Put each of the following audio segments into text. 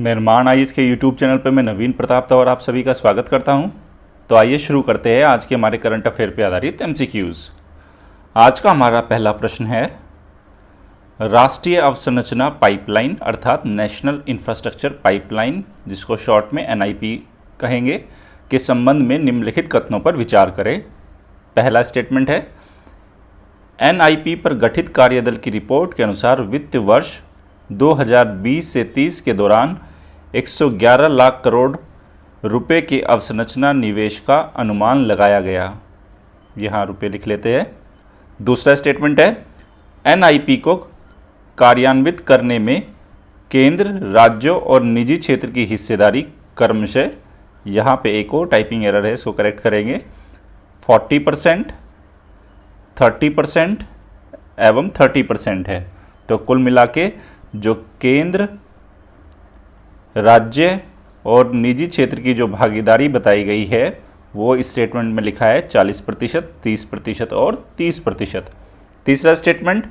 निर्माण आईएएस के YouTube channel पर मैं नवीन प्रताप और आप सभी का स्वागत करता हूं। तो आइए शुरू करते हैं आज के हमारे करंट अफेयर पर आधारित एमसीक्यूज़। आज का हमारा पहला प्रश्न है, राष्ट्रीय अवसंरचना पाइपलाइन अर्थात नेशनल इंफ्रास्ट्रक्चर पाइपलाइन, जिसको शॉर्ट में एनआईपी कहेंगे, के संबंध में निम्नलिखित कथनों पर विचार करें। पहला स्टेटमेंट है, एनआईपी पर गठित कार्यदल की रिपोर्ट के अनुसार वित्त वर्ष 2020 से 30 के दौरान 111 लाख करोड़ रुपए के अवसंरचना निवेश का अनुमान लगाया गया। यहाँ रुपए लिख लेते हैं। दूसरा स्टेटमेंट है, एनआईपी को कार्यान्वित करने में केंद्र, राज्यों और निजी क्षेत्र की हिस्सेदारी क्रमशः, यहाँ पे एक और टाइपिंग एरर है, इसको करेक्ट करेंगे, 40%, 30% एवं 30% है। तो कुल मिला के जो केंद्र, राज्य और निजी क्षेत्र की जो भागीदारी बताई गई है वो इस स्टेटमेंट में लिखा है 40%, 30% और 30%। तीसरा स्टेटमेंट,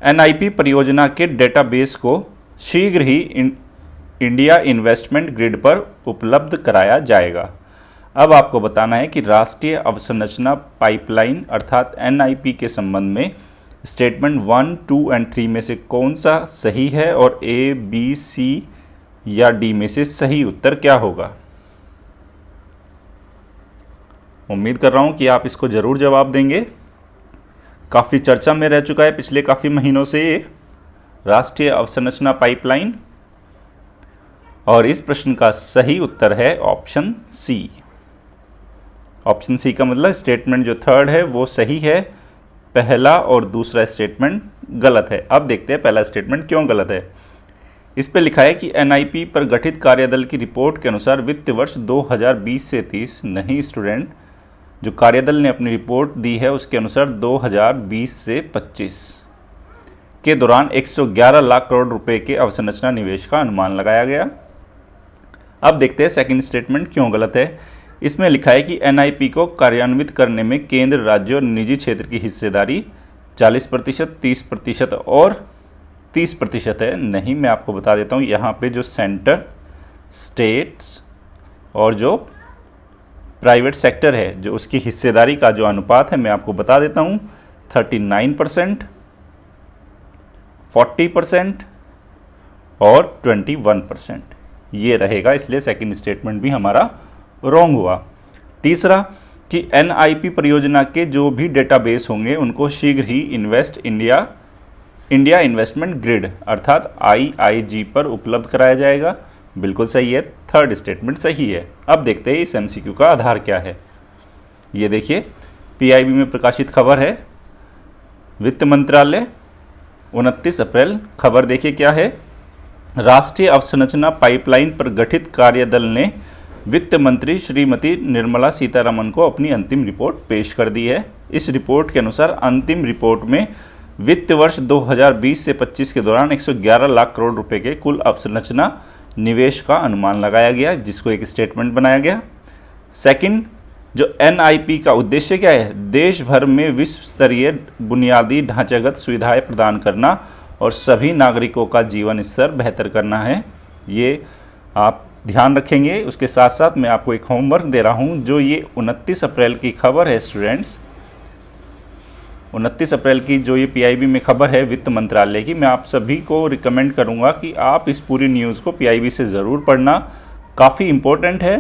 एनआईपी परियोजना के डेटाबेस को शीघ्र ही इंडिया इन्वेस्टमेंट ग्रिड पर उपलब्ध कराया जाएगा। अब आपको बताना है कि राष्ट्रीय अवसंरचना पाइपलाइन अर्थात एनआईपी के संबंध में स्टेटमेंट 1, 2 और 3 में से कौन सा सही है और ए, बी, सी या डी में से सही उत्तर क्या होगा। उम्मीद कर रहा हूं कि आप इसको जरूर जवाब देंगे। काफ़ी चर्चा में रह चुका है पिछले काफ़ी महीनों से ये राष्ट्रीय अवसंरचना पाइपलाइन, और इस प्रश्न का सही उत्तर है ऑप्शन सी। ऑप्शन सी का मतलब स्टेटमेंट जो थर्ड है वो सही है, पहला और दूसरा स्टेटमेंट गलत है। अब देखते हैं पहला स्टेटमेंट क्यों गलत है। इस पे लिखा है कि एनआईपी पर गठित कार्यदल की रिपोर्ट के अनुसार वित्त वर्ष 2020 से 30, नहीं स्टूडेंट, जो कार्यदल ने अपनी रिपोर्ट दी है उसके अनुसार 2020 से 25 के दौरान 111 लाख करोड़ रुपए के अवसंरचना निवेश का अनुमान लगाया गया। अब देखते हैं सेकंड स्टेटमेंट क्यों गलत है। इसमें लिखा है कि एनआईपी को कार्यान्वित करने में केंद्र, राज्य और निजी क्षेत्र की हिस्सेदारी 40%, 30% और 30% है। नहीं, मैं आपको बता देता हूँ, यहाँ पे जो सेंटर, स्टेट्स और जो प्राइवेट सेक्टर है, जो उसकी हिस्सेदारी का जो अनुपात है मैं आपको बता देता हूँ, 39%, 40% और 21% ये रहेगा। इसलिए सेकंड स्टेटमेंट भी हमारा रॉन्ग हुआ। तीसरा कि एनआईपी परियोजना के जो भी डेटाबेस होंगे उनको शीघ्र ही इंडिया इन्वेस्टमेंट ग्रिड अर्थात आईआईजी पर उपलब्ध कराया जाएगा, बिल्कुल सही है। थर्ड स्टेटमेंट सही है। अब देखते हैं इस एमसीक्यू का आधार क्या है। ये देखिए, पीआईबी में प्रकाशित खबर है, वित्त मंत्रालय 29 अप्रैल। खबर देखिए क्या है, राष्ट्रीय अवसंरचना पाइपलाइन पर गठित कार्यदल ने वित्त मंत्री श्रीमती निर्मला सीतारमण को अपनी अंतिम रिपोर्ट पेश कर दी है। इस रिपोर्ट के अनुसार अंतिम रिपोर्ट में वित्त वर्ष 2020 से 25 के दौरान 111 लाख करोड़ रुपए के कुल अवसंरचना निवेश का अनुमान लगाया गया, जिसको एक स्टेटमेंट बनाया गया। सेकंड, जो एनआईपी का उद्देश्य क्या है, देश भर में विश्व स्तरीय बुनियादी ढांचागत सुविधाएं प्रदान करना और सभी नागरिकों का जीवन स्तर बेहतर करना है। ये आप ध्यान रखेंगे। उसके साथ साथ मैं आपको एक होमवर्क दे रहा हूं, जो ये 29 अप्रैल की खबर है स्टूडेंट्स, 29 अप्रैल की जो ये पीआईबी में खबर है वित्त मंत्रालय की, मैं आप सभी को रिकमेंड करूंगा कि आप इस पूरी न्यूज़ को पीआईबी से ज़रूर पढ़ना। काफ़ी इंपॉर्टेंट है।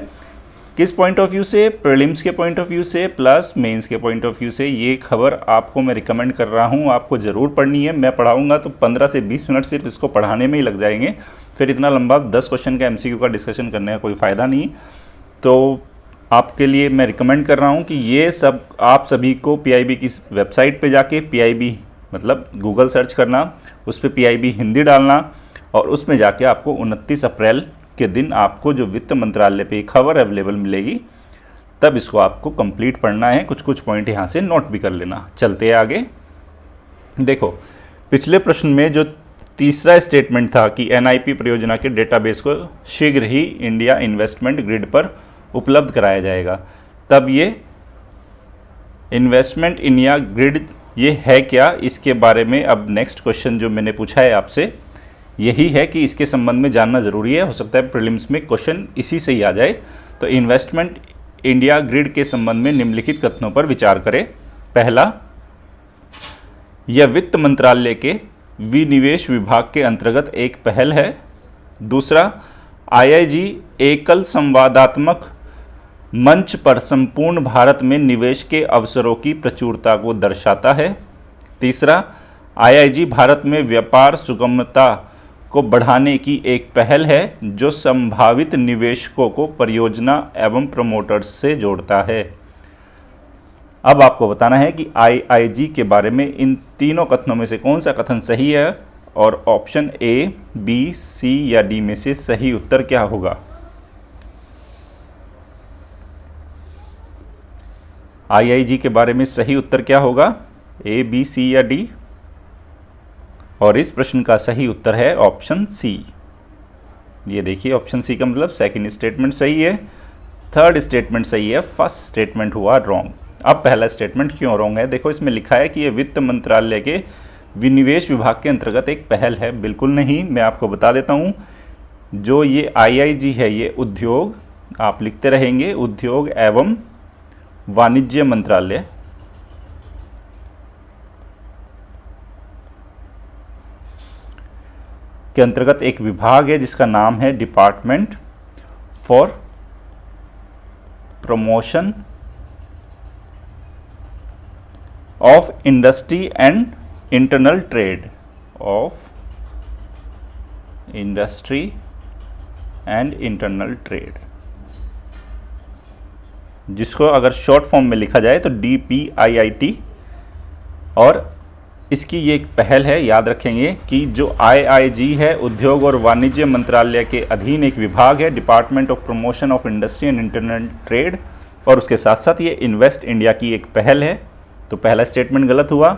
किस पॉइंट ऑफ व्यू से, प्रीलिम्स के पॉइंट ऑफ व्यू से प्लस मेंस के पॉइंट ऑफ व्यू से, ये खबर आपको मैं रिकमेंड कर रहा हूँ, आपको ज़रूर पढ़नी है। मैं पढ़ाऊँगा तो 15 से 20 मिनट सिर्फ इसको पढ़ाने में ही लग जाएंगे, फिर इतना लंबा 10 क्वेश्चन का एमसीक्यू का डिस्कशन करने का कोई फ़ायदा नहीं। तो आपके लिए मैं रिकमेंड कर रहा हूँ कि ये सब आप सभी को पीआईबी की वेबसाइट पे जाके पीआईबी मतलब गूगल सर्च करना, उस पर पीआईबी हिंदी डालना और उसमें जाके आपको 29 अप्रैल के दिन आपको जो वित्त मंत्रालय पे खबर अवेलेबल मिलेगी, तब इसको आपको कंप्लीट पढ़ना है। कुछ कुछ पॉइंट यहाँ से नोट भी कर लेना। चलते हैं आगे। देखो, पिछले प्रश्न में जो तीसरा स्टेटमेंट था कि एनआईपी परियोजना के डेटाबेस को शीघ्र ही इंडिया इन्वेस्टमेंट ग्रिड पर उपलब्ध कराया जाएगा, तब ये इन्वेस्टमेंट इंडिया ग्रिड ये है क्या, इसके बारे में अब नेक्स्ट क्वेश्चन जो मैंने पूछा है आपसे, यही है कि इसके संबंध में जानना जरूरी है, हो सकता है प्रीलिम्स में क्वेश्चन इसी से ही आ जाए। तो इन्वेस्टमेंट इंडिया ग्रिड के संबंध में निम्नलिखित कथनों पर विचार करें। पहला, यह वित्त मंत्रालय के विनिवेश विभाग के अंतर्गत एक पहल है। दूसरा, आईआईजी एकल संवादात्मक मंच पर संपूर्ण भारत में निवेश के अवसरों की प्रचुरता को दर्शाता है। तीसरा, आईआईजी भारत में व्यापार सुगमता को बढ़ाने की एक पहल है जो संभावित निवेशकों को परियोजना एवं प्रमोटर्स से जोड़ता है। अब आपको बताना है कि आईआईजी के बारे में इन तीनों कथनों में से कौन सा कथन सही है और ऑप्शन ए, बी, सी या डी में से सही उत्तर क्या होगा। आईआईजी के बारे में सही उत्तर क्या होगा, ए, बी, सी या डी। और इस प्रश्न का सही उत्तर है ऑप्शन सी। ये देखिए, ऑप्शन सी का मतलब सेकंड स्टेटमेंट सही है, थर्ड स्टेटमेंट सही है, फर्स्ट स्टेटमेंट हुआ रॉन्ग। अब पहला स्टेटमेंट क्यों रॉन्ग है, देखो इसमें लिखा है कि ये वित्त मंत्रालय के विनिवेश विभाग के अंतर्गत एक पहल है। बिल्कुल नहीं, मैं आपको बता देता हूँ, जो ये आईआईजी है ये उद्योग, आप लिखते रहेंगे, उद्योग एवं वाणिज्य मंत्रालय के अंतर्गत एक विभाग है जिसका नाम है department for promotion of industry and internal trade, of industry and internal trade, जिसको अगर शॉर्ट फॉर्म में लिखा जाए तो DPIIT। और इसकी ये एक पहल है, याद रखेंगे कि जो आईआईजी है उद्योग और वाणिज्य मंत्रालय के अधीन एक विभाग है, department of promotion of industry and internal trade, और उसके साथ साथ ये इन्वेस्ट इंडिया की एक पहल है। तो पहला स्टेटमेंट गलत हुआ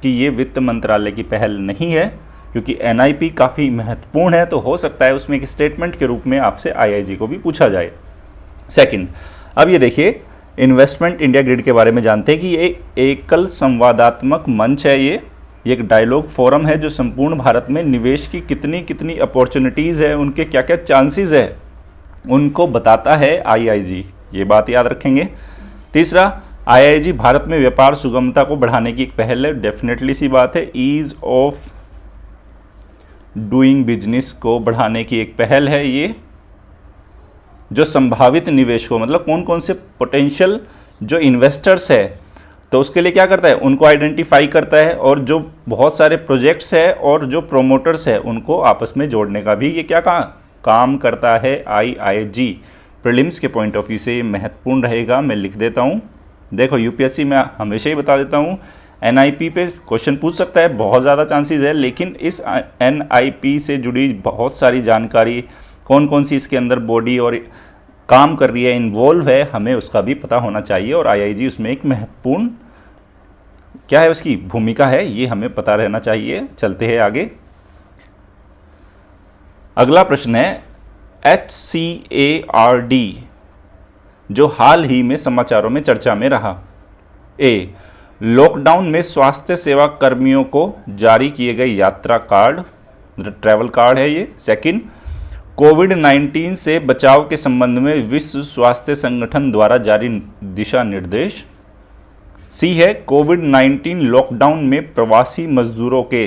कि ये वित्त मंत्रालय की पहल नहीं है, क्योंकि एनआईपी काफ़ी महत्वपूर्ण है, तो हो सकता है उसमें एक स्टेटमेंट के रूप में आपसे आईआईजी को भी पूछा जाए। सेकंड, अब ये देखिए, इन्वेस्टमेंट इंडिया ग्रिड के बारे में जानते हैं कि ये एकल संवादात्मक मंच है। ये एक डायलॉग फोरम है जो संपूर्ण भारत में निवेश की कितनी कितनी अपॉर्चुनिटीज़ है, उनके क्या क्या चांसेस है, उनको बताता है आईआईजी। ये बात याद रखेंगे। तीसरा, आईआईजी भारत में व्यापार सुगमता को बढ़ाने की एक पहल है। डेफिनेटली सी बात है, ईज ऑफ डूइंग बिजनेस को बढ़ाने की एक पहल है ये, जो संभावित निवेशकों, मतलब कौन कौन से पोटेंशियल जो इन्वेस्टर्स है, तो उसके लिए क्या करता है, उनको आइडेंटिफाई करता है, और जो बहुत सारे प्रोजेक्ट्स है और जो प्रोमोटर्स है उनको आपस में जोड़ने का भी ये क्या काम करता है आईआईजी। प्रीलिम्स के पॉइंट ऑफ व्यू से ये महत्वपूर्ण रहेगा, मैं लिख देता हूँ। देखो यूपीएससी में हमेशा ही बता देता हूँ, एनआईपी पे क्वेश्चन पूछ सकता है, बहुत ज़्यादा चांसेस है, लेकिन इस एनआईपी से जुड़ी बहुत सारी जानकारी, कौन कौन सी इसके अंदर बॉडी और काम कर रही है, इन्वॉल्व है, हमें उसका भी पता होना चाहिए, और आईआईजी उसमें एक महत्वपूर्ण क्या है, उसकी भूमिका है, ये हमें पता रहना चाहिए। चलते हैं आगे। अगला प्रश्न है, HCARD जो हाल ही में समाचारों में चर्चा में रहा। ए, लॉकडाउन में स्वास्थ्य सेवा कर्मियों को जारी किए गए यात्रा कार्ड, ट्रैवल कार्ड है ये। सेकंड, कोविड-19 से बचाव के संबंध में विश्व स्वास्थ्य संगठन द्वारा जारी दिशा निर्देश। सी है, कोविड-19 लॉकडाउन में प्रवासी मजदूरों के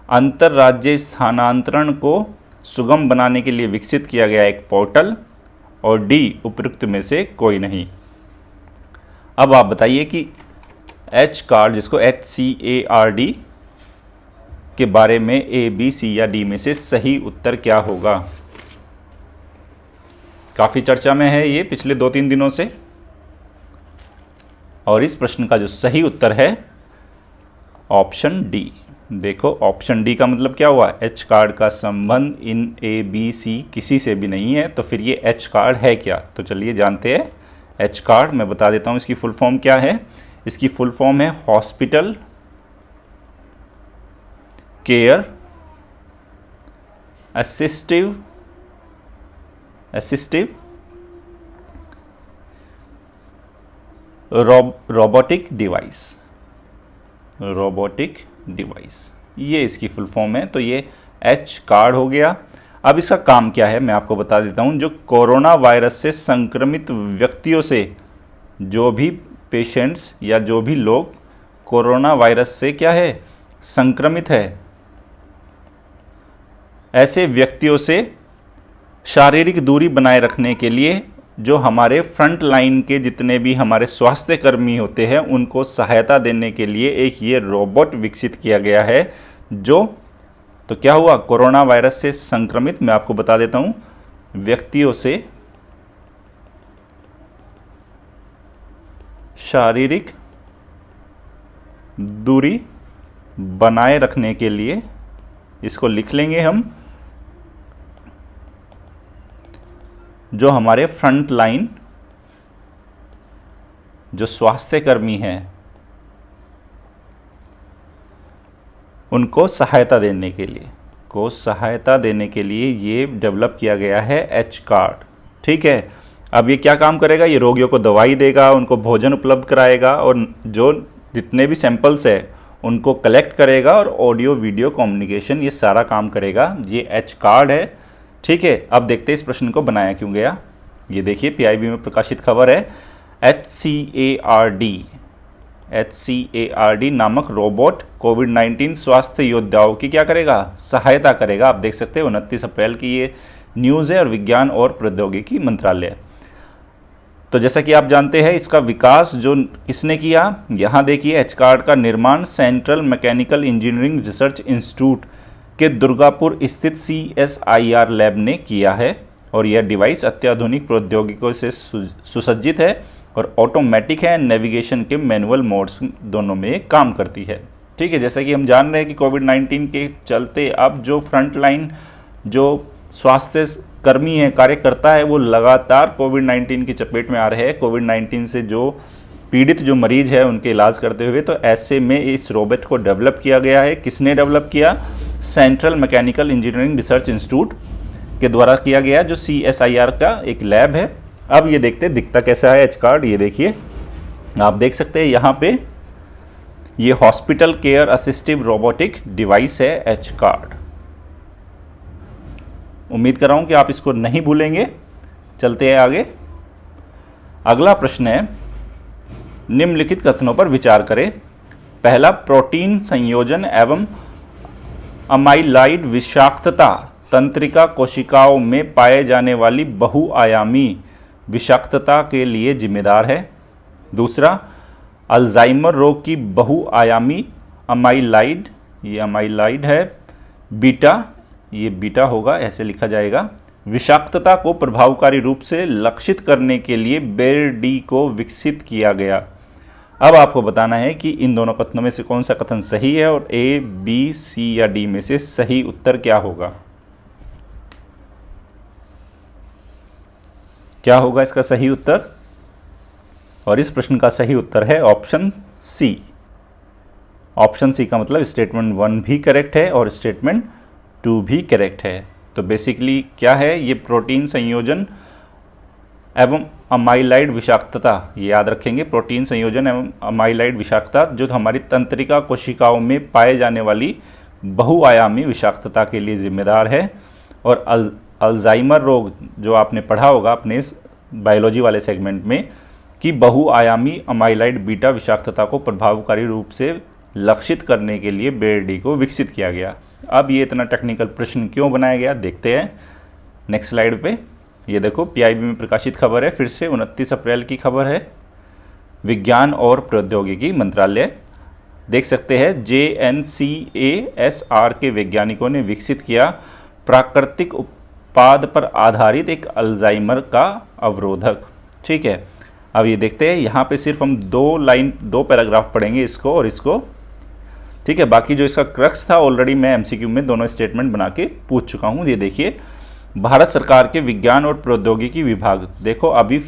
अंतर्राज्यीय स्थानांतरण को सुगम बनाने के लिए विकसित किया गया एक पोर्टल। और डी, उपयुक्त में से कोई नहीं। अब आप बताइए कि एच कार्ड, जिसको HCARD के बारे में ए, बी, सी या डी में से सही उत्तर क्या होगा। काफ़ी चर्चा में है ये पिछले 2-3 दिनों से, और इस प्रश्न का जो सही उत्तर है ऑप्शन डी। देखो ऑप्शन डी का मतलब क्या हुआ, एच कार्ड का संबंध इन ए, बी, सी किसी से भी नहीं है, तो फिर ये एच कार्ड है क्या। तो चलिए जानते हैं एच कार्ड। मैं बता देता हूँ इसकी फुल फॉर्म क्या है। इसकी फुल फॉर्म है hospital care assistive robotic device, ये इसकी फुल फॉर्म है। तो ये एच कार्ड हो गया। अब इसका काम क्या है मैं आपको बता देता हूँ। जो कोरोना वायरस से संक्रमित व्यक्तियों से, जो भी पेशेंट्स या जो भी लोग कोरोना वायरस से क्या है संक्रमित है, ऐसे व्यक्तियों से शारीरिक दूरी बनाए रखने के लिए जो हमारे फ्रंट लाइन के जितने भी हमारे स्वास्थ्य कर्मी होते हैं उनको सहायता देने के लिए एक ये रोबोट विकसित किया गया है। जो तो क्या हुआ, कोरोना वायरस से संक्रमित, मैं आपको बता देता हूं, व्यक्तियों से शारीरिक दूरी बनाए रखने के लिए, इसको लिख लेंगे हम, जो हमारे फ्रंट लाइन जो स्वास्थ्य कर्मी हैं उनको सहायता देने के लिए ये डेवलप किया गया है एच कार्ड। ठीक है, अब ये क्या काम करेगा, ये रोगियों को दवाई देगा, उनको भोजन उपलब्ध कराएगा और जो जितने भी सैंपल्स है उनको कलेक्ट करेगा और ऑडियो वीडियो कम्युनिकेशन ये सारा काम करेगा। ये एच कार्ड है। ठीक है, अब देखते हैं इस प्रश्न को बनाया क्यों गया। ये देखिए पीआईबी में प्रकाशित खबर है, HCARD नामक रोबोट कोविड-19 स्वास्थ्य योद्धाओं की क्या करेगा, सहायता करेगा। आप देख सकते हैं 29 अप्रैल की ये न्यूज़ है और विज्ञान और प्रौद्योगिकी मंत्रालय। तो जैसा कि आप जानते हैं इसका विकास जो किसने किया, यहाँ देखिए एच कार्ड का निर्माण central mechanical engineering research institute के दुर्गापुर स्थित CSIR लैब ने किया है और यह डिवाइस अत्याधुनिक प्रौद्योगिकियों से सुसज्जित है और ऑटोमेटिक है, नेविगेशन के मैनुअल मोड्स दोनों में काम करती है। ठीक है, जैसा कि हम जान रहे हैं कि कोविड-19 के चलते अब जो फ्रंट लाइन जो स्वास्थ्य कर्मी है, कार्यकर्ता है, वो लगातार कोविड-19 की चपेट में आ रहे हैं। कोविड-19 से जो पीड़ित जो मरीज है उनके इलाज करते हुए, तो ऐसे में इस रोबोट को डेवलप किया गया है। किसने डेवलप किया, central mechanical engineering research institute के द्वारा किया गया, जो CSIR का एक लैब है। अब ये देखते हैं दिखता कैसा है एच कार्ड। ये देखिए आप देख सकते हैं यहाँ पे ये hospital care assistive robotic device है एच कार्ड। उम्मीद कर रहा हूँ कि आप इसको नहीं भूलेंगे। चलते हैं आगे। अगला प्रश्न है, निम्नलिखित कथनों पर विचार करें। पहला, प्रोटीन संयोजन एवं अमाइलाइड विषाक्तता तंत्रिका कोशिकाओं में पाए जाने वाली बहुआयामी विषाक्तता के लिए जिम्मेदार है। दूसरा, अल्जाइमर रोग की बहुआयामी अमाइलाइड, ये अमाइलाइड है, बीटा, ये बीटा होगा, ऐसे लिखा जाएगा, विषाक्तता को प्रभावकारी रूप से लक्षित करने के लिए बेर-डी को विकसित किया गया। अब आपको बताना है कि इन दोनों कथनों में से कौन सा कथन सही है और A, B, C या D में से सही उत्तर क्या होगा। क्या होगा इसका सही उत्तर, और इस प्रश्न का सही उत्तर है ऑप्शन सी। ऑप्शन सी का मतलब स्टेटमेंट 1 भी करेक्ट है और स्टेटमेंट 2 भी करेक्ट है। तो बेसिकली क्या है, ये प्रोटीन संयोजन एवं अमाइलाइड विषाक्तता, ये याद रखेंगे, प्रोटीन संयोजन एवं अमाइलाइड विषाक्तता जो हमारी तंत्रिका कोशिकाओं में पाए जाने वाली बहुआयामी विषाक्तता के लिए जिम्मेदार है। और अल्जाइमर रोग जो आपने पढ़ा होगा अपने इस बायोलॉजी वाले सेगमेंट में कि बहुआयामी अमाइलाइड बीटा विषाक्तता को प्रभावकारी रूप से लक्षित करने के लिए बेर-डी को विकसित किया गया। अब ये इतना टेक्निकल प्रश्न क्यों बनाया गया देखते हैं नेक्स्ट स्लाइड पे। ये देखो पीआईबी में प्रकाशित खबर है, फिर से 29 अप्रैल की खबर है, विज्ञान और प्रौद्योगिकी मंत्रालय। देख सकते हैं JNCASR के वैज्ञानिकों ने विकसित किया प्राकृतिक उत्पाद पर आधारित एक अल्जाइमर का अवरोधक। ठीक है, अब ये देखते हैं, यहाँ पे सिर्फ हम 2 पैराग्राफ पढ़ेंगे, इसको और इसको। ठीक है, बाकी जो इसका क्रक्स था ऑलरेडी मैं MCQ में दोनों स्टेटमेंट बना के पूछ चुका हूँ। ये देखिए, भारत सरकार के विज्ञान और प्रौद्योगिकी विभाग, देखो अभी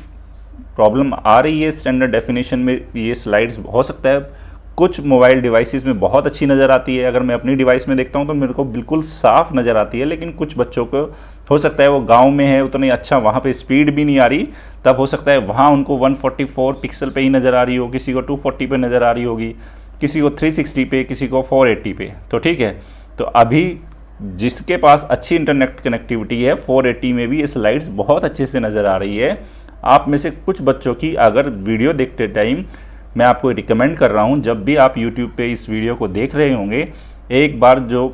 प्रॉब्लम आ रही है स्टैंडर्ड डेफिनेशन में, ये स्लाइड्स हो सकता है कुछ मोबाइल डिवाइसेस में बहुत अच्छी नज़र आती है, अगर मैं अपनी डिवाइस में देखता हूँ तो मेरे को बिल्कुल साफ नज़र आती है, लेकिन कुछ बच्चों को हो सकता है वो गांव में है उतना अच्छा, वहाँ पे स्पीड भी नहीं आ रही, तब हो सकता है वहाँ उनको 144 पिक्सल पे ही नज़र आ रही हो, किसी को 240 पे नज़र आ रही होगी, किसी को 360 पे, किसी को 480 पे। तो ठीक है, तो अभी जिसके पास अच्छी इंटरनेट कनेक्टिविटी है 480 में भी ये स्लाइड्स बहुत अच्छे से नज़र आ रही है। आप में से कुछ बच्चों की अगर वीडियो देखते टाइम मैं आपको रिकमेंड कर रहा हूँ, जब भी आप यूट्यूब पे इस वीडियो को देख रहे होंगे, एक बार जो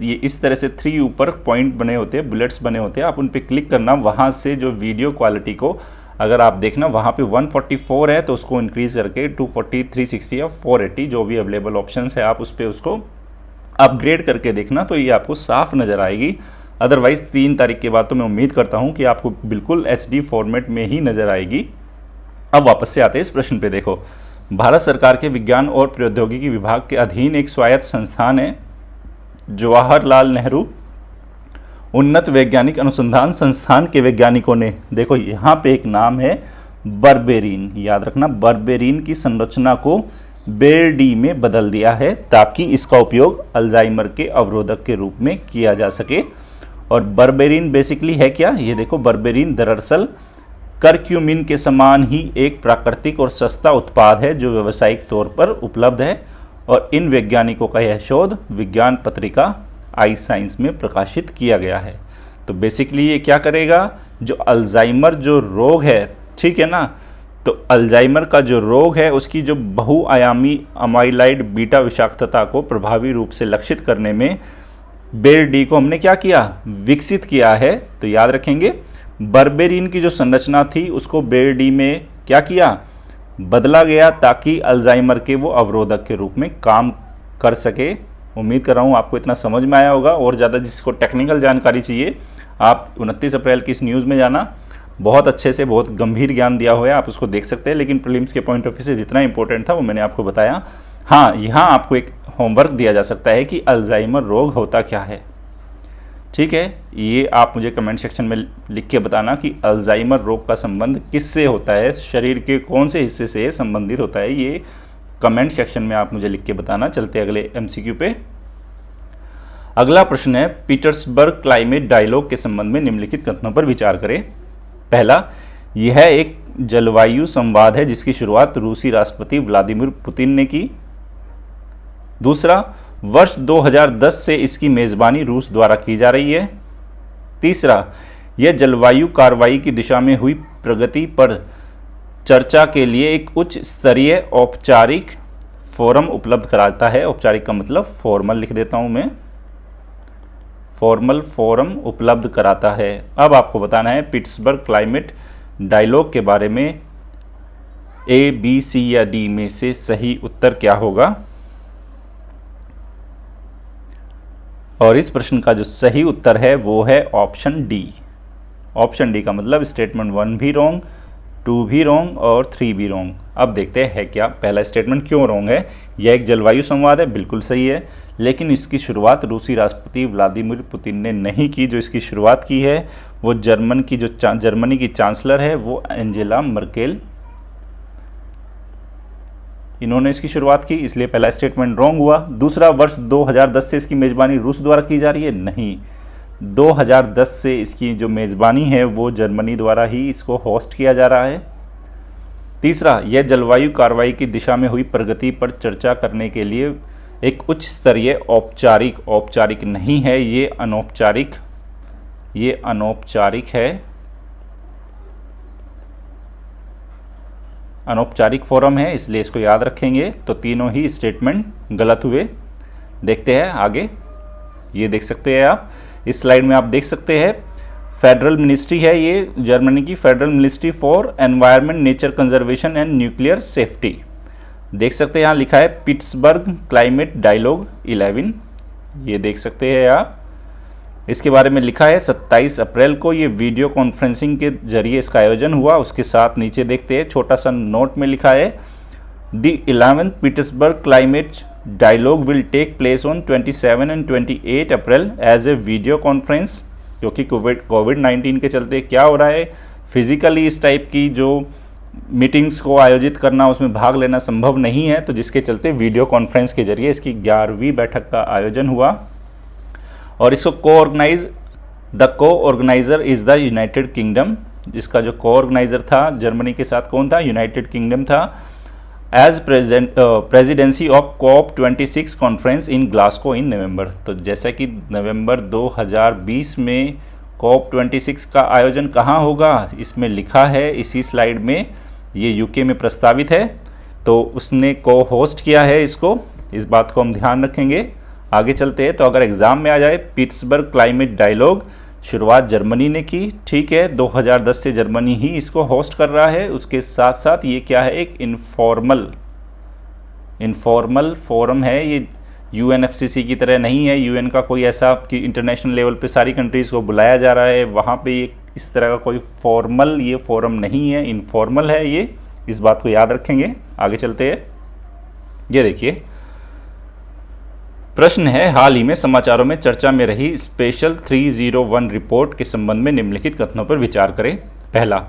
ये इस तरह से 3 ऊपर पॉइंट बने होते हैं, बुलेट्स बने होते हैं, आप उन पे क्लिक करना। वहाँ से जो वीडियो क्वालिटी को अगर आप देखना, वहाँ पे 144 है तो उसको इंक्रीज़ करके 240, 360 या 480 जो भी अवेलेबल ऑप्शंस है आप उस पर उसको अपग्रेड करके देखना, तो ये आपको साफ नज़र आएगी। अदरवाइज़ 3 तारीख के बाद तो मैं उम्मीद करता हूँ कि आपको बिल्कुल HD फॉर्मेट में ही नज़र आएगी। अब वापस से आते हैं इस प्रश्न पे। देखो, भारत सरकार के विज्ञान और प्रौद्योगिकी विभाग के अधीन एक स्वायत्त संस्थान है जवाहरलाल नेहरू उन्नत वैज्ञानिक अनुसंधान संस्थान के वैज्ञानिकों ने, देखो यहाँ पे एक नाम है बर्बेरिन, याद रखना, बर्बेरिन की संरचना को बेरडी में बदल दिया है ताकि इसका उपयोग अल्जाइमर के अवरोधक के रूप में किया जा सके। और बर्बेरिन बेसिकली है क्या, ये देखो, बर्बेरिन दरअसल करक्यूमिन के समान ही एक प्राकृतिक और सस्ता उत्पाद है जो व्यावसायिक तौर पर उपलब्ध है। और इन वैज्ञानिकों का यह शोध विज्ञान पत्रिका आई साइंस में प्रकाशित किया गया है। तो बेसिकली ये क्या करेगा, जो अल्जाइमर जो रोग है, ठीक है ना, तो अल्जाइमर का जो रोग है उसकी जो बहुआयामी अमाइलाइड बीटा विषाक्तता को प्रभावी रूप से लक्षित करने में बेरडी को हमने क्या किया, विकसित किया है। तो याद रखेंगे, बर्बेरिन की जो संरचना थी उसको बेरडी में क्या किया, बदला गया ताकि अल्जाइमर के वो अवरोधक के रूप में काम कर सके। उम्मीद कर रहा हूँ आपको इतना समझ में आया होगा। और ज़्यादा जिसको टेक्निकल जानकारी चाहिए, आप 29 अप्रैल की इस न्यूज़ में जाना, बहुत अच्छे से बहुत गंभीर ज्ञान दिया हुआ है, आप उसको देख सकते हैं। लेकिन प्रीलिम्स के पॉइंट ऑफ व्यू से जितना इंपॉर्टेंट था वो मैंने आपको बताया। हाँ, यहाँ आपको एक होमवर्क दिया जा सकता है कि अल्जाइमर रोग होता क्या है, ठीक है। ये आप मुझे कमेंट सेक्शन में लिख के बताना कि अल्जाइमर रोग का संबंध किससे होता है, शरीर के कौन से हिस्से से संबंधित होता है, ये कमेंट सेक्शन में आप मुझे लिख के बताना। चलते अगले MCQ पे। अगला प्रश्न है, पीटर्सबर्ग क्लाइमेट डायलॉग के संबंध में निम्नलिखित कथनों पर विचार करें। पहला, यह एक जलवायु संवाद है जिसकी शुरुआत रूसी राष्ट्रपति व्लादिमीर पुतिन ने की। दूसरा, वर्ष 2010 से इसकी मेज़बानी रूस द्वारा की जा रही है। तीसरा, यह जलवायु कार्रवाई की दिशा में हुई प्रगति पर चर्चा के लिए एक उच्च स्तरीय औपचारिक फोरम उपलब्ध कराता है। औपचारिक का मतलब फॉर्मल लिख देता हूं मैं, फॉर्मल फोरम उपलब्ध कराता है। अब आपको बताना है पीटर्सबर्ग क्लाइमेट डायलॉग के बारे में A, B, C या D में से सही उत्तर क्या होगा। और इस प्रश्न का जो सही उत्तर है वो है ऑप्शन डी। ऑप्शन डी का मतलब स्टेटमेंट 1 भी रॉन्ग, 2 भी रॉन्ग और 3 भी रॉन्ग। अब देखते हैं है क्या। पहला स्टेटमेंट क्यों रॉन्ग है, यह एक जलवायु संवाद है, बिल्कुल सही है, लेकिन इसकी शुरुआत रूसी राष्ट्रपति व्लादिमीर पुतिन ने नहीं की। जो इसकी शुरुआत की है वो जर्मनी की चांसलर है, वो एंजेला मर्केल, इन्होंने इसकी शुरुआत की, इसलिए पहला स्टेटमेंट रॉन्ग हुआ। दूसरा, वर्ष 2010 से इसकी मेज़बानी रूस द्वारा की जा रही है, नहीं, 2010 से इसकी जो मेज़बानी है वो जर्मनी द्वारा ही इसको होस्ट किया जा रहा है। तीसरा, यह जलवायु कार्रवाई की दिशा में हुई प्रगति पर चर्चा करने के लिए एक उच्च स्तरीय औपचारिक नहीं है, ये अनौपचारिक है, अनौपचारिक फोरम है, इसलिए इसको याद रखेंगे। तो तीनों ही स्टेटमेंट गलत हुए। देखते हैं आगे, ये देख सकते हैं आप इस स्लाइड में, आप देख सकते हैं फेडरल मिनिस्ट्री है ये जर्मनी की, federal ministry for environment, nature conservation and nuclear safety. देख सकते हैं यहाँ लिखा है पीटर्सबर्ग क्लाइमेट डायलॉग 11, ये देख सकते हैं आप। इसके बारे में लिखा है 27 अप्रैल को ये वीडियो कॉन्फ्रेंसिंग के जरिए इसका आयोजन हुआ। उसके साथ नीचे देखते हैं छोटा सा नोट में लिखा है the 11th Petersburg climate dialogue will take place on 27 and 28 April as a video conference, क्योंकि कोविड-19 के चलते क्या हो रहा है, फिजिकली इस टाइप की जो मीटिंग्स को आयोजित करना, उसमें भाग लेना संभव नहीं है, तो जिसके चलते वीडियो कॉन्फ्रेंस के जरिए इसकी 11वीं बैठक का आयोजन हुआ। और इसको को organiser is the United kingdom, जिसका जो को ऑर्गेनाइजर था जर्मनी के साथ कौन था, यूनाइटेड किंगडम था। As presidency of COP 26 conference in Glasgow in November. तो जैसा कि नवंबर 2020 में कॉप 26 का आयोजन कहाँ होगा, इसमें लिखा है इसी स्लाइड में, ये यूके में प्रस्तावित है, तो उसने को होस्ट किया है इसको, इस बात को हम ध्यान रखेंगे। आगे चलते हैं। तो अगर एग्जाम में आ जाए, पिट्सबर्ग क्लाइमेट डायलॉग शुरुआत जर्मनी ने की, ठीक है, 2010 से जर्मनी ही इसको होस्ट कर रहा है। उसके साथ साथ ये क्या है, एक इनफॉर्मल फोरम है, ये यूएनएफसीसी की तरह नहीं है, यूएन का कोई ऐसा कि इंटरनेशनल लेवल पे सारी कंट्रीज़ को बुलाया जा रहा है, वहाँ पे ये इस तरह का कोई फॉर्मल ये फोरम नहीं है, इनफॉर्मल है ये, इस बात को याद रखेंगे। आगे चलते हैं। ये देखिए प्रश्न है, हाल ही में समाचारों में चर्चा में रही स्पेशल 301 रिपोर्ट के संबंध में निम्नलिखित कथनों पर विचार करें। पहला,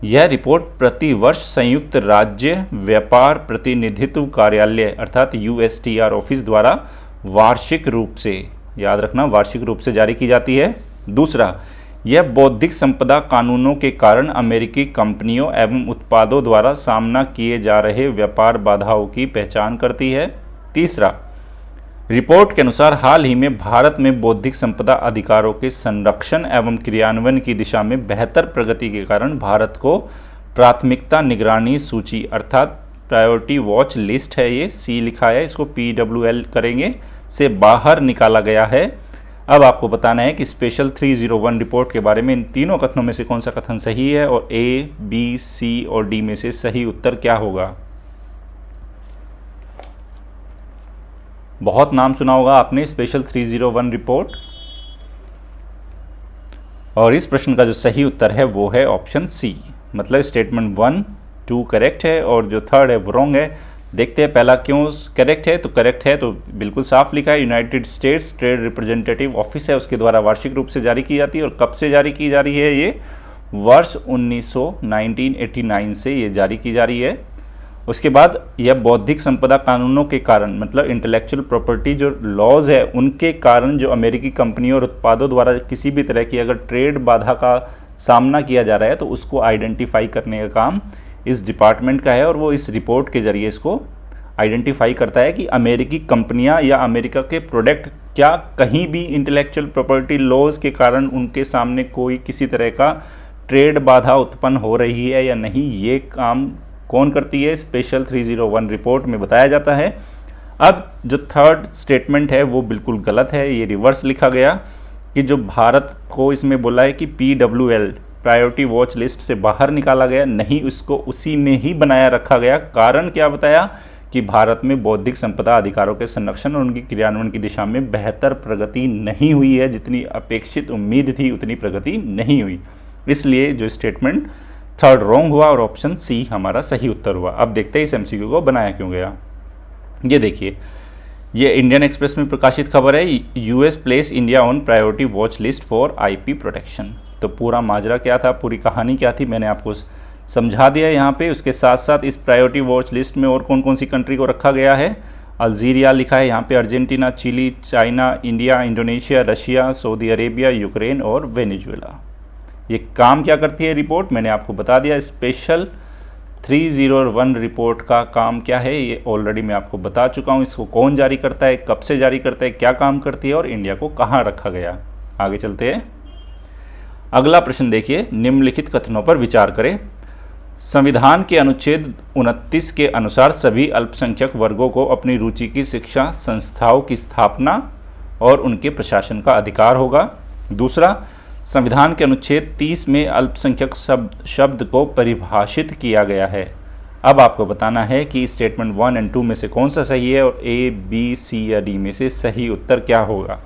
यह रिपोर्ट प्रतिवर्ष संयुक्त राज्य व्यापार प्रतिनिधित्व कार्यालय अर्थात यूएसटीआर ऑफिस द्वारा वार्षिक रूप से, याद रखना, वार्षिक रूप से जारी की जाती है। दूसरा, यह बौद्धिक संपदा कानूनों के कारण अमेरिकी कंपनियों एवं उत्पादों द्वारा सामना किए जा रहे व्यापार बाधाओं की पहचान करती है। तीसरा, रिपोर्ट के अनुसार हाल ही में भारत में बौद्धिक संपदा अधिकारों के संरक्षण एवं क्रियान्वयन की दिशा में बेहतर प्रगति के कारण भारत को प्राथमिकता निगरानी सूची अर्थात प्रायोरिटी वॉच लिस्ट है, ये सी लिखा है, इसको PWL करेंगे, से बाहर निकाला गया है। अब आपको बताना है कि स्पेशल 301 रिपोर्ट के बारे में इन तीनों कथनों में से कौन सा कथन सही है और A, B, C और D में से सही उत्तर क्या होगा। बहुत नाम सुना होगा आपने स्पेशल 301 रिपोर्ट, और इस प्रश्न का जो सही उत्तर है वो है ऑप्शन सी, मतलब स्टेटमेंट 1, 2 करेक्ट है और जो थर्ड है वो रॉन्ग है। देखते हैं पहला क्यों करेक्ट है। तो करेक्ट है तो बिल्कुल साफ लिखा है, United states trade representative office है, उसके द्वारा वार्षिक रूप से जारी की जाती है। और कब से जारी की जा रही है, ये वर्ष 1989 से ये जारी की जा रही है। उसके बाद यह बौद्धिक संपदा कानूनों के कारण, मतलब इंटेलेक्चुअल प्रॉपर्टी जो लॉज है उनके कारण जो अमेरिकी कंपनियों और उत्पादों द्वारा किसी भी तरह की अगर ट्रेड बाधा का सामना किया जा रहा है तो उसको आइडेंटिफाई करने का काम इस डिपार्टमेंट का है, और वो इस रिपोर्ट के जरिए इसको आइडेंटिफाई करता है कि अमेरिकी कंपनियां या अमेरिका के प्रोडक्ट क्या कहीं भी इंटेलेक्चुअल प्रॉपर्टी लॉज के कारण उनके सामने कोई किसी तरह का ट्रेड बाधा उत्पन्न हो रही है या नहीं। ये काम कौन करती है, स्पेशल 301 रिपोर्ट में बताया जाता है। अब जो थर्ड स्टेटमेंट है वो बिल्कुल गलत है, ये रिवर्स लिखा गया कि जो भारत को इसमें बोला है कि PWL प्रायोरिटी वॉच लिस्ट से बाहर निकाला गया, नहीं, उसको उसी में ही बनाया रखा गया। कारण क्या बताया कि भारत में बौद्धिक संपदा अधिकारों के संरक्षण और उनकी क्रियान्वयन की दिशा में बेहतर प्रगति नहीं हुई है, जितनी अपेक्षित उम्मीद थी उतनी प्रगति नहीं हुई, इसलिए जो स्टेटमेंट थर्ड रॉन्ग हुआ और ऑप्शन सी हमारा सही उत्तर हुआ। अब देखते हैं इस MCQ को बनाया क्यों गया। ये देखिए, ये इंडियन एक्सप्रेस में प्रकाशित खबर है, US place India on priority watch list for IP protection. तो पूरा माजरा क्या था, पूरी कहानी क्या थी, मैंने आपको समझा दिया यहाँ पे। उसके साथ साथ इस प्रायोरिटी वॉच लिस्ट में और कौन कौन सी कंट्री को रखा गया है, अल्जीरिया लिखा है यहाँ पे, Argentina, Chile, China, India, Indonesia, Russia, Saudi Arabia, Ukraine और वेनेजुएला। ये काम क्या करती है रिपोर्ट, मैंने आपको बता दिया। स्पेशल 301 रिपोर्ट का काम क्या है ये ऑलरेडी मैं आपको बता चुका हूँ। इसको कौन जारी करता है, कब से जारी करता है, क्या काम करती है और इंडिया को कहाँ रखा गया। आगे चलते हैं। अगला प्रश्न देखिए, निम्नलिखित कथनों पर विचार करें। संविधान के अनुच्छेद 29 के अनुसार सभी अल्पसंख्यक वर्गों को अपनी रुचि की शिक्षा संस्थाओं की स्थापना और उनके प्रशासन का अधिकार होगा। दूसरा, संविधान के अनुच्छेद 30 में अल्पसंख्यक शब्द को परिभाषित किया गया है। अब आपको बताना है कि स्टेटमेंट 1 और 2 में से कौन सा सही है और A, B, C या D में से सही उत्तर क्या होगा।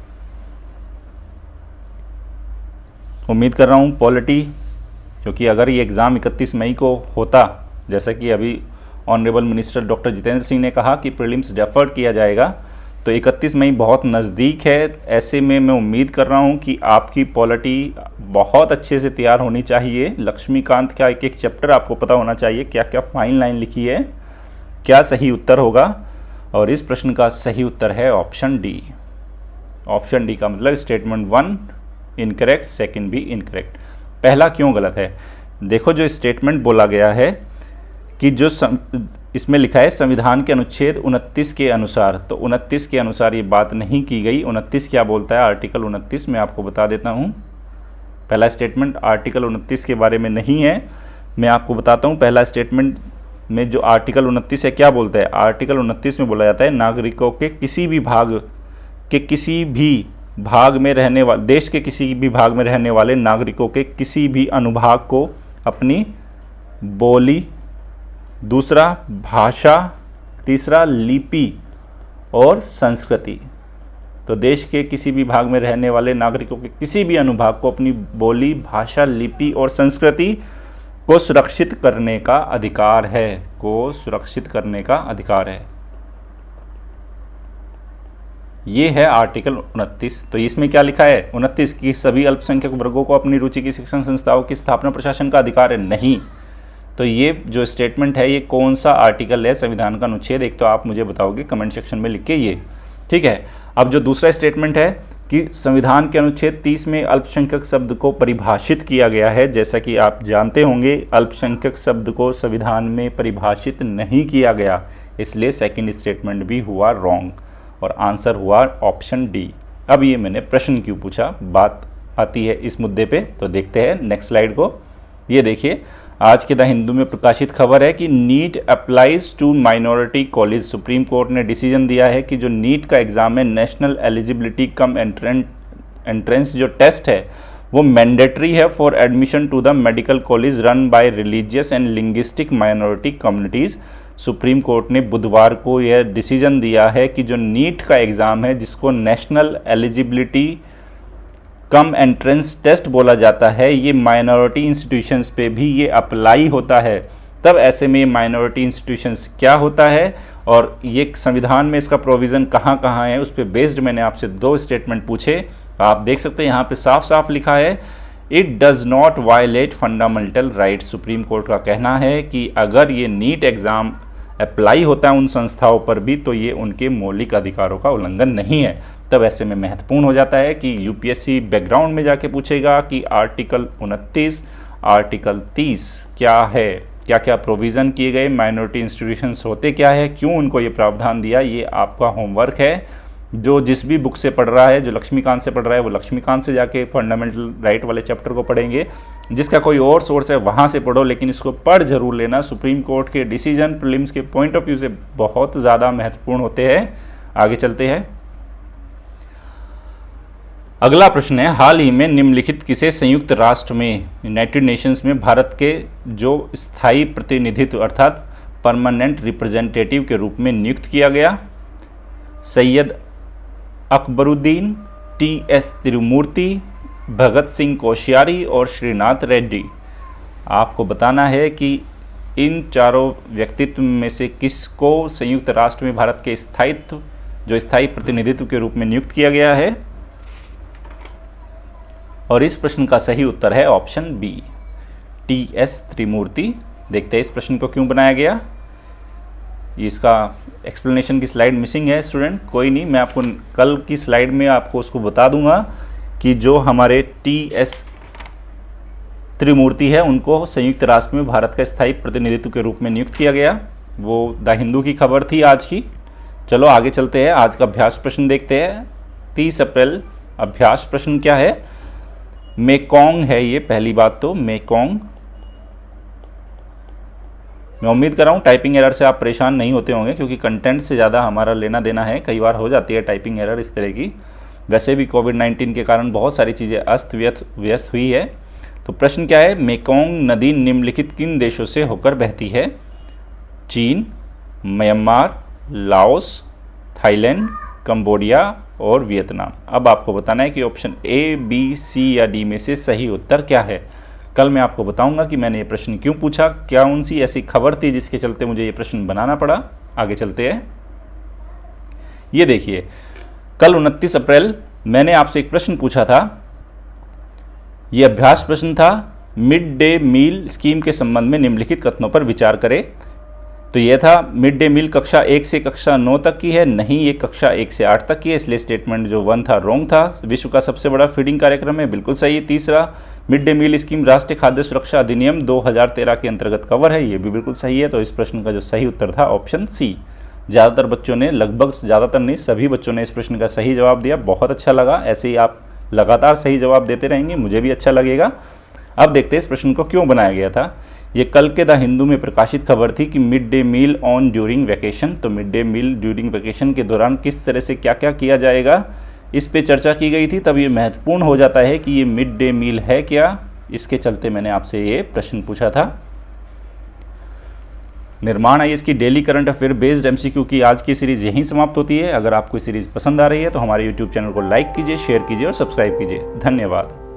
उम्मीद कर रहा हूँ पॉलिटी, क्योंकि अगर ये एग्ज़ाम 31 मई को होता, जैसा कि अभी honourable minister doctor Jitendra Singh ने कहा कि प्रीलिम्स डेफर्ड किया जाएगा, तो 31 मई बहुत नज़दीक है। ऐसे में मैं उम्मीद कर रहा हूँ कि आपकी पॉलिटी बहुत अच्छे से तैयार होनी चाहिए। लक्ष्मीकांत का एक एक चैप्टर आपको पता होना चाहिए, क्या क्या फाइन लाइन लिखी है, क्या सही उत्तर होगा। और इस प्रश्न का सही उत्तर है ऑप्शन डी। ऑप्शन डी का मतलब स्टेटमेंट 1 इनकरेक्ट, सेकंड भी इनकरेक्ट। पहला क्यों गलत है, देखो जो स्टेटमेंट बोला गया है कि जो इसमें लिखा है संविधान के अनुच्छेद 29 के अनुसार, तो 29 के अनुसार ये बात नहीं की गई। 29 क्या बोलता है, आर्टिकल 29 मैं आपको बता देता हूँ। पहला स्टेटमेंट आर्टिकल 29 के बारे में नहीं है, मैं आपको बताता हूँ। पहला स्टेटमेंट में जो आर्टिकल 29 है क्या बोलता है, आर्टिकल 29 में बोला जाता है नागरिकों के किसी भी भाग में रहने वाले, देश के किसी भी भाग में रहने वाले नागरिकों के किसी भी अनुभाग को अपनी बोली, दूसरा भाषा, तीसरा लिपि और संस्कृति। तो देश के किसी भी भाग में रहने वाले नागरिकों के किसी भी अनुभाग को अपनी बोली, भाषा, लिपि और संस्कृति को सुरक्षित करने का अधिकार है, ये है आर्टिकल 29। तो इसमें क्या लिखा है 29 की सभी अल्पसंख्यक वर्गों को अपनी रुचि की शिक्षण संस्थाओं की स्थापना प्रशासन का अधिकार है, नहीं। तो ये जो स्टेटमेंट है ये कौन सा आर्टिकल है संविधान का अनुच्छेद, एक तो आप मुझे बताओगे कमेंट सेक्शन में लिख के ये, ठीक है। अब जो दूसरा स्टेटमेंट है कि संविधान के अनुच्छेद 30 में अल्पसंख्यक शब्द को परिभाषित किया गया है। जैसा कि आप जानते होंगे अल्पसंख्यक शब्द को संविधान में परिभाषित नहीं किया गया, इसलिए सेकंड स्टेटमेंट भी हुआ रॉन्ग और आंसर हुआ ऑप्शन डी। अब ये मैंने प्रश्न क्यों पूछा, बात आती है इस मुद्दे पे, तो देखते हैं नेक्स्ट स्लाइड को। ये देखिए आज के द हिंदू में प्रकाशित खबर है कि NEET applies to minority college. Supreme Court ने डिसीजन दिया है कि जो नीट का एग्ज़ाम है, नेशनल एलिजिबिलिटी कम एंट्रेंस जो टेस्ट है वो मैंडेटरी है for admission to the medical college run by religious and linguistic minority communities. Supreme Court ने बुधवार को यह डिसीजन दिया है कि जो नीट का एग्ज़ाम है जिसको national eligibility cum entrance test बोला जाता है, ये माइनॉरिटी इंस्टीट्यूशंस पे भी ये अप्लाई होता है। तब ऐसे में माइनॉरिटी इंस्टीट्यूशंस क्या होता है और ये संविधान में इसका प्रोविज़न कहाँ कहाँ है, उस पर बेस्ड मैंने आपसे 2 स्टेटमेंट पूछे। आप देख सकते हैं यहाँ पे साफ साफ लिखा है it does not violate fundamental rights. Supreme Court का कहना है कि अगर ये नीट एग्ज़ाम अप्लाई होता है उन संस्थाओं पर भी तो ये उनके मौलिक अधिकारों का उल्लंघन नहीं है। तब ऐसे में महत्वपूर्ण हो जाता है कि यूपीएससी बैकग्राउंड में जाके पूछेगा कि आर्टिकल 29, आर्टिकल 30 क्या है, क्या क्या प्रोविज़न किए गए, माइनॉरिटी इंस्टीट्यूशंस होते क्या है, क्यों उनको ये प्रावधान दिया, ये आपका होमवर्क है। जो जिस भी बुक से पढ़ रहा है, जो लक्ष्मीकांत से पढ़ रहा है वो लक्ष्मीकांत से जाके फंडामेंटल राइट वाले चैप्टर को पढ़ेंगे। जिसका कोई और सोर्स है वहाँ से पढ़ो, लेकिन इसको पढ़ जरूर लेना। सुप्रीम कोर्ट के डिसीजन प्रीलिम्स के पॉइंट ऑफ व्यू से बहुत ज़्यादा महत्वपूर्ण होते हैं। आगे चलते हैं। अगला प्रश्न है हाल ही में निम्नलिखित किसे संयुक्त राष्ट्र में, यूनाइटेड नेशंस में भारत के जो स्थायी प्रतिनिधित्व अर्थात परमानेंट रिप्रेजेंटेटिव के रूप में नियुक्त किया गया? सैयद अकबरुद्दीन, टी.एस. तिरुमूर्ति, भगत सिंह कोश्यारी और श्रीनाथ रेड्डी। आपको बताना है कि इन चारों व्यक्तित्व में से किसको संयुक्त राष्ट्र में भारत के स्थायी प्रतिनिधित्व के रूप में नियुक्त किया गया है। और इस प्रश्न का सही उत्तर है ऑप्शन बी, टी.एस. त्रिमूर्ति। देखते हैं इस प्रश्न को क्यों बनाया गया। इसका एक्सप्लेनेशन की स्लाइड मिसिंग है स्टूडेंट, कोई नहीं, मैं आपको कल की स्लाइड में आपको उसको बता दूंगा कि जो हमारे टी.एस. त्रिमूर्ति है उनको संयुक्त राष्ट्र में भारत का स्थायी प्रतिनिधित्व के रूप में नियुक्त किया गया। वो द हिंदू की खबर थी आज की। चलो आगे चलते हैं, आज का अभ्यास प्रश्न देखते हैं। 30 अप्रैल अभ्यास प्रश्न क्या है, मेकोंग है ये। पहली बात तो मेकोंग, मैं उम्मीद कर रहा हूँ टाइपिंग एरर से आप परेशान नहीं होते होंगे क्योंकि कंटेंट से ज़्यादा हमारा लेना देना है। कई बार हो जाती है टाइपिंग एरर इस तरह की, वैसे भी कोविड-19 के कारण बहुत सारी चीज़ें अस्त व्यस्त हुई है। तो प्रश्न क्या है, मेकोंग नदी निम्नलिखित किन देशों से होकर बहती है? चीन, म्यांमार, लाओस, थाईलैंड, कंबोडिया और वियतनाम। अब आपको बताना है कि ऑप्शन ए, बी, सी या डी में से सही उत्तर क्या है। कल मैं आपको बताऊंगा कि मैंने ये प्रश्न क्यों पूछा, क्या कौन सी ऐसी खबर थी जिसके चलते मुझे ये प्रश्न बनाना पड़ा। आगे चलते हैं। ये देखिए, कल 29 अप्रैल मैंने आपसे एक प्रश्न पूछा था, ये अभ्यास प्रश्न था, मिड डे मील स्कीम के संबंध में निम्नलिखित कथनों पर विचार करें। तो ये था मिड डे मील कक्षा 1 से कक्षा 9 तक की है, नहीं ये कक्षा 1 से 8 तक की है, इसलिए स्टेटमेंट जो 1 था रॉन्ग था। विश्व का सबसे बड़ा फीडिंग कार्यक्रम है, बिल्कुल सही है। तीसरा, मिड डे मील स्कीम राष्ट्रीय खाद्य सुरक्षा अधिनियम 2013 के अंतर्गत कवर है, ये भी बिल्कुल सही है। तो इस प्रश्न का जो सही उत्तर था ऑप्शन सी। ज़्यादातर बच्चों ने, लगभग ज़्यादातर नहीं सभी बच्चों ने इस प्रश्न का सही जवाब दिया, बहुत अच्छा लगा। ऐसे ही आप लगातार सही जवाब देते रहेंगे, मुझे भी अच्छा लगेगा। अब देखते हैं इस प्रश्न को क्यों बनाया गया था। ये कल के द हिंदू में प्रकाशित खबर थी कि mid day meal on during vacation. तो mid day meal during vacation के दौरान किस तरह से क्या क्या किया जाएगा, इस पे चर्चा की गई थी। तब ये महत्वपूर्ण हो जाता है कि ये मिड डे मील है क्या, इसके चलते मैंने आपसे ये प्रश्न पूछा था। निर्माण आईएएस की daily current affair based MCQ की आज की सीरीज़ यहीं समाप्त होती है। अगर आपको सीरीज़ पसंद आ रही है तो हमारे यूट्यूब चैनल को लाइक कीजिए, शेयर कीजिए और सब्सक्राइब कीजिए। धन्यवाद।